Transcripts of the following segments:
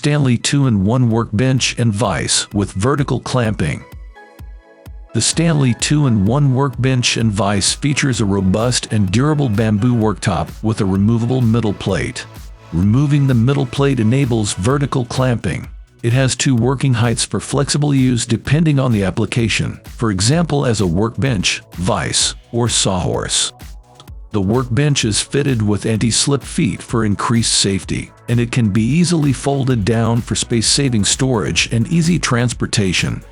Stanley 2-in-1 workbench and vise with vertical clamping. The Stanley 2-in-1 workbench and vise features a robust and durable bamboo worktop with a removable middle plate. Removing the middle plate enables vertical clamping. It has two working heights for flexible use depending on the application, for example as a workbench, vise, or sawhorse. The workbench is fitted with anti-slip feet for increased safety, and it can be easily folded down for space-saving storage and easy transportation.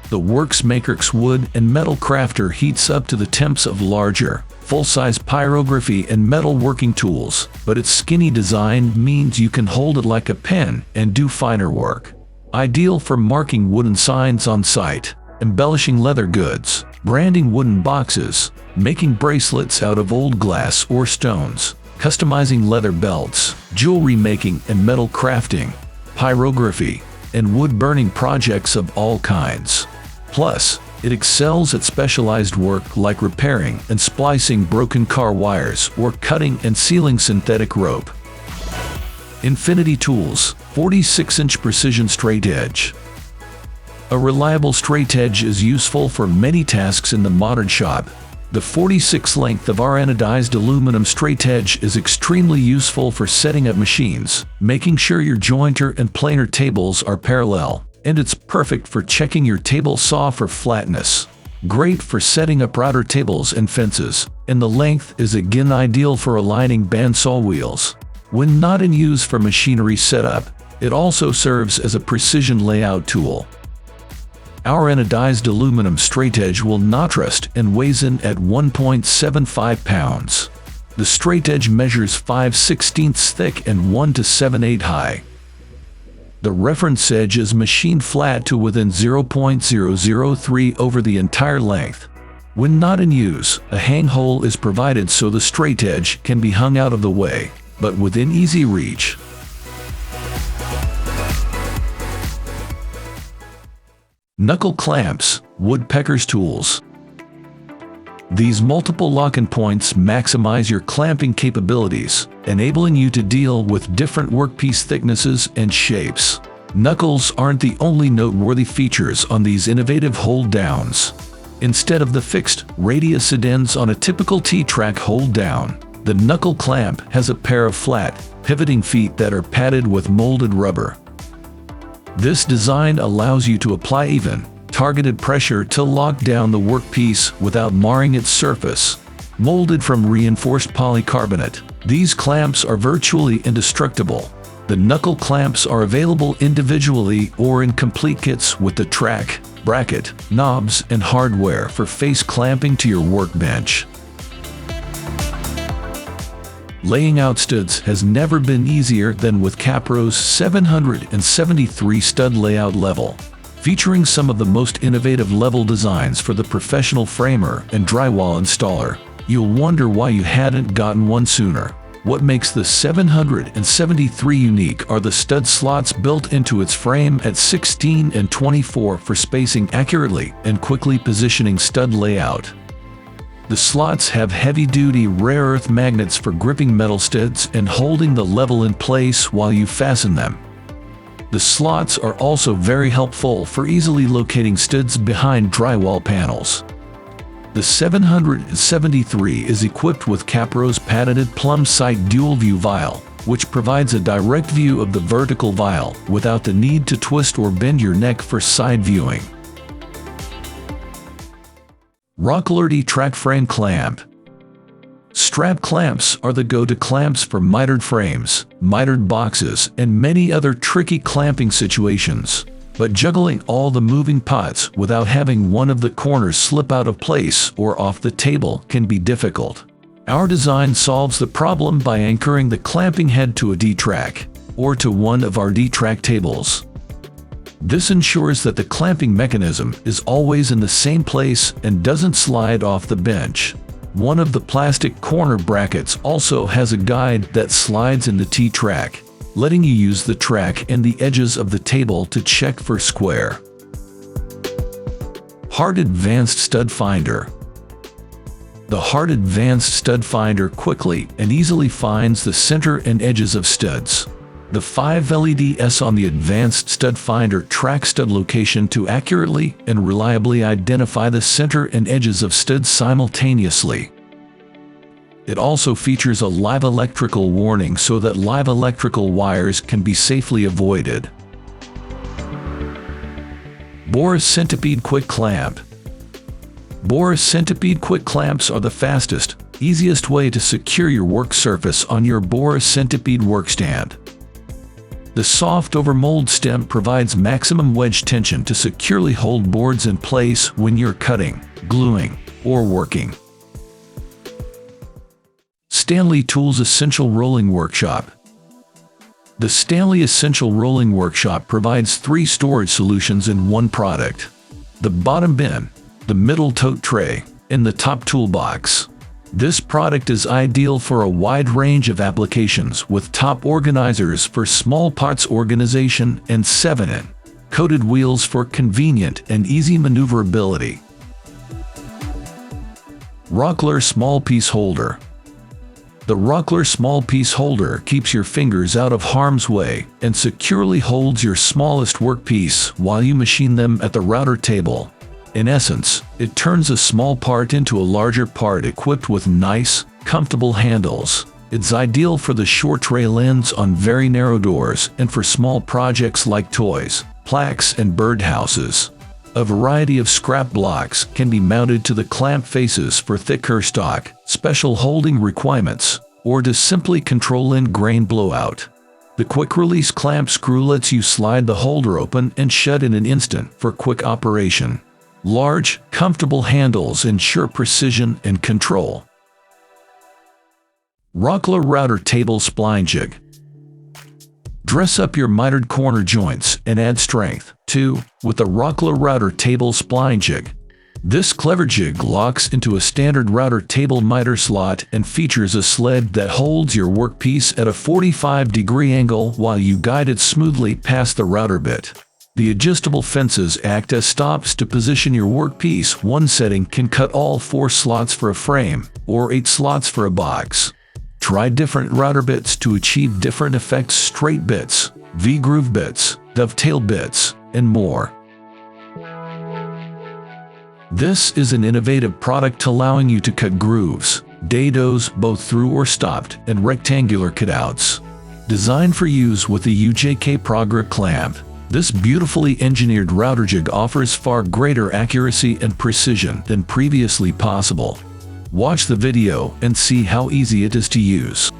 The MAKERX wood and metal crafter heats up to the temps of larger, full-size pyrography and metal working tools, but its skinny design means you can hold it like a pen and do finer work. Ideal for marking wooden signs on site, embellishing leather goods, branding wooden boxes, making bracelets out of old glass or stones, customizing leather belts, jewelry making and metal crafting, pyrography, and wood burning projects of all kinds. Plus, it excels at specialized work like repairing and splicing broken car wires or cutting and sealing synthetic rope. Infinity Tools 46-inch Precision Straight Edge. A reliable straight edge is useful for many tasks in the modern shop. The 46 length of our anodized aluminum straight edge is extremely useful for setting up machines, making sure your jointer and planer tables are parallel, and it's perfect for checking your table saw for flatness. Great for setting up router tables and fences, and the length is again ideal for aligning bandsaw wheels. When not in use for machinery setup, it also serves as a precision layout tool. Our anodized aluminum straight edge will not rust and weighs in at 1.75 pounds. The straight edge measures 5/16 thick and 1 to 7/8 high. The reference edge is machined flat to within 0.003 over the entire length. When not in use, a hang hole is provided so the straight edge can be hung out of the way, but within easy reach. Knuckle clamps, Woodpeckers tools. These multiple lock-in points maximize your clamping capabilities, enabling you to deal with different workpiece thicknesses and shapes. Knuckles aren't the only noteworthy features on these innovative hold-downs. Instead of the fixed radius it ends on a typical T-track hold-down, the knuckle clamp has a pair of flat, pivoting feet that are padded with molded rubber. This design allows you to apply even, targeted pressure to lock down the workpiece without marring its surface. Molded from reinforced polycarbonate, these clamps are virtually indestructible. The knuckle clamps are available individually or in complete kits with the track, bracket, knobs, and hardware for face clamping to your workbench. Laying out studs has never been easier than with Kapro's 773 stud layout level. Featuring some of the most innovative level designs for the professional framer and drywall installer, you'll wonder why you hadn't gotten one sooner. What makes the 773 unique are the stud slots built into its frame at 16 and 24 for spacing accurately and quickly positioning stud layout. The slots have heavy-duty rare earth magnets for gripping metal studs and holding the level in place while you fasten them. The slots are also very helpful for easily locating studs behind drywall panels. The 773 is equipped with Kapro's patented plumb sight dual-view vial, which provides a direct view of the vertical vial without the need to twist or bend your neck for side viewing. Rockler T-track frame clamp. Strap clamps are the go-to clamps for mitered frames, mitered boxes, and many other tricky clamping situations. But juggling all the moving parts without having one of the corners slip out of place or off the table can be difficult. Our design solves the problem by anchoring the clamping head to a D-track, or to one of our D-track tables. This ensures that the clamping mechanism is always in the same place and doesn't slide off the bench. One of the plastic corner brackets also has a guide that slides in the T-track, letting you use the track and the edges of the table to check for square. HART Advanced Stud Finder. The HART Advanced Stud Finder quickly and easily finds the center and edges of studs. The 5 LEDs on the advanced stud finder track stud location to accurately and reliably identify the center and edges of studs simultaneously. It also features a live electrical warning so that live electrical wires can be safely avoided. BORA Centipede Quick Clamp. BORA Centipede Quick Clamps are the fastest, easiest way to secure your work surface on your BORA Centipede workstand. The soft overmold stem provides maximum wedge tension to securely hold boards in place when you're cutting, gluing, or working. Stanley Tools Essential Rolling Workshop. The Stanley Essential Rolling Workshop provides 3 storage solutions in one product: the bottom bin, the middle tote tray, and the top toolbox. This product is ideal for a wide range of applications with top organizers for small parts organization and 7-in coated wheels for convenient and easy maneuverability. Rockler Small Piece Holder. The Rockler Small Piece Holder keeps your fingers out of harm's way and securely holds your smallest workpiece while you machine them at the router table. In essence, it turns a small part into a larger part equipped with nice, comfortable handles. It's ideal for the short tray lens on very narrow doors and for small projects like toys, plaques, and birdhouses. A variety of scrap blocks can be mounted to the clamp faces for thicker stock, special holding requirements, or to simply control in grain blowout. The quick-release clamp screw lets you slide the holder open and shut in an instant for quick operation. Large, comfortable handles ensure precision and control. Rockler Router Table Spline Jig. Dress up your mitered corner joints and add strength, too, with the Rockler Router Table Spline Jig. This clever jig locks into a standard router table miter slot and features a sled that holds your workpiece at a 45-degree angle while you guide it smoothly past the router bit. The adjustable fences act as stops to position your workpiece. One setting can cut all 4 slots for a frame, or 8 slots for a box. Try different router bits to achieve different effects: straight bits, V-groove bits, dovetail bits, and more. This is an innovative product allowing you to cut grooves, dados both through or stopped, and rectangular cutouts. Designed for use with the UJK Precision clamp, this beautifully engineered router jig offers far greater accuracy and precision than previously possible. Watch the video and see how easy it is to use.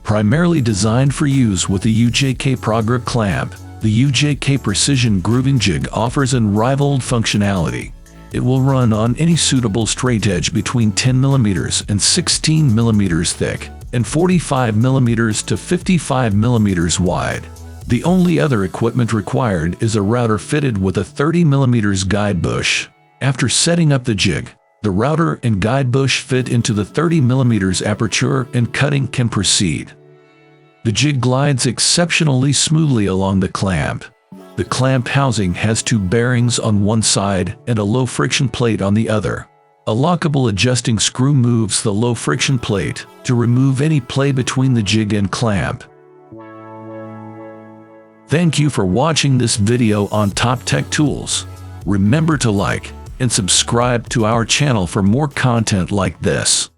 Primarily designed for use with the UJK Precision clamp, the UJK Precision Grooving Jig offers unrivaled functionality. It will run on any suitable straight edge between 10 mm and 16 mm thick, and 45 mm to 55 mm wide. The only other equipment required is a router fitted with a 30 mm guide bush. After setting up the jig, the router and guide bush fit into the 30 mm aperture and cutting can proceed. The jig glides exceptionally smoothly along the clamp. The clamp housing has 2 bearings on one side and a low friction plate on the other. A lockable adjusting screw moves the low friction plate to remove any play between the jig and clamp. Thank you for watching this video on Top Tech Tools. Remember to like and subscribe to our channel for more content like this.